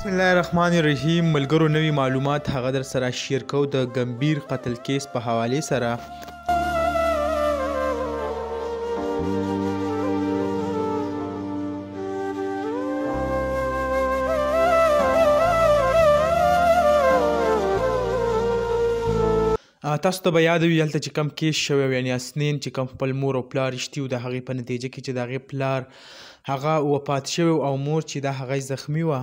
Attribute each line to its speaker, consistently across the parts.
Speaker 1: بسم الله الرحمن الرحیم. ملګرو نوي معلومات هغه در سره شیر کوو د ګمبیر قتل کیس په حوالې سره. تاسو ته به یاد وي هلته چې کوم کیس شوی و، یعنې اسنین چې کوم خپل مور او پلار رشتي و، د هغې په نتیجه کې چې د هغې پلار هغه وفات شوی او مور چې دا هغه زخمي وه.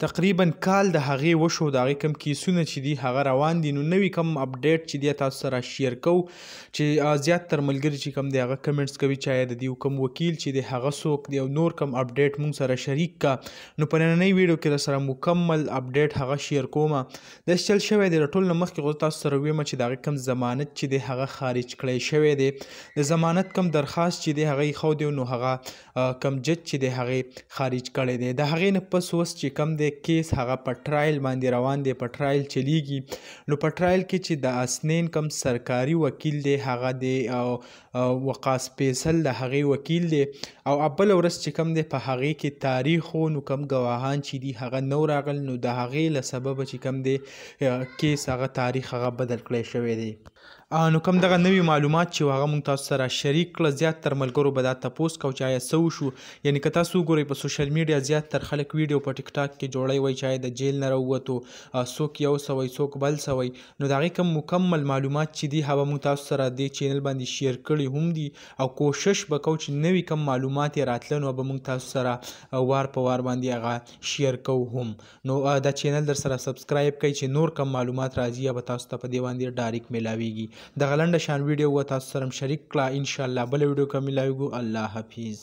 Speaker 1: تقریبا کال د هغې وشو، د هغې کوم کیسونه چې دي هغه روان دي. نو نوي کوم اپډیټ چې دی تاسو سره شیر کوو چې زیاتر ملګري چې کوم دی هغه کمنټس کوي چې آیا د دې کوم وکیل چې دی هغه څوک دی او نور کوم اپډیټ مونږ سره شریک کا. نو په نننۍ ویډیو کې در سره مکمل اپډیټ هغه شیر کوم. داسې چل شوی دی د ټول نه مخکې خو تاسو سره ویمه چې د هغې کوم ضمانت چې دی هغه خارج کړی شوی دی. د ضمانت کوم درخواست چې دی هغه یې ښودی، نو هغه کوم جج چې دی هغې خارج کړی دی. د هغې نه پس اوس چې کوم دی کیس هغه په ټرایل باندې روان دی، په ټرایل چلیږي. نو په ټرایل کې چې د اسنین کوم سرکاري وکیل دی هغه دی وقاص فیصل د هغې وکیل دی، او بله ورځ چې کوم دی په هغې کې تاریخ و، نو کوم ګواهان چې دي هغه نو راغل، نو د هغې له سببه چې کوم دی کیس هغه تاریخ هغه بدل کړی شوی دی. نو کوم دغه نوي معلومات چې هغه مونږ تاسو سره شریک کړه، زیاتر ملګرو به دا تپوس کو چې آیا څه وشو. یعنې که تاسو وګورئ په سوشل میډیا زیاتر خلک ویډیو په ټیک ټاک کې جوړی وایي چې آیا د جیل نه راووتو، څوک یو څه وایي څوک بل څه وایي. نو د هغې کوم مکمل معلومات چې دي هغه مونږ تاسو سره دې چینل باندې شیر کړي هم دي، او کوشش به کوو چې نوي کوم معلومات یې راتله نو به مونږ تاسو سره وار په وار باندې هغه شیر کوو هم. نو دا چینل در سره سبسکرایب کړئ چې نور کوم معلومات راځي یا به تاسو ته په دې باندې ډایرکټ میلاویږي. دغه لنډه شان ویډیو و تاسو سره شریک کړه. انشاءالله بله ویډیو کې میلاویږو. الله حافظ.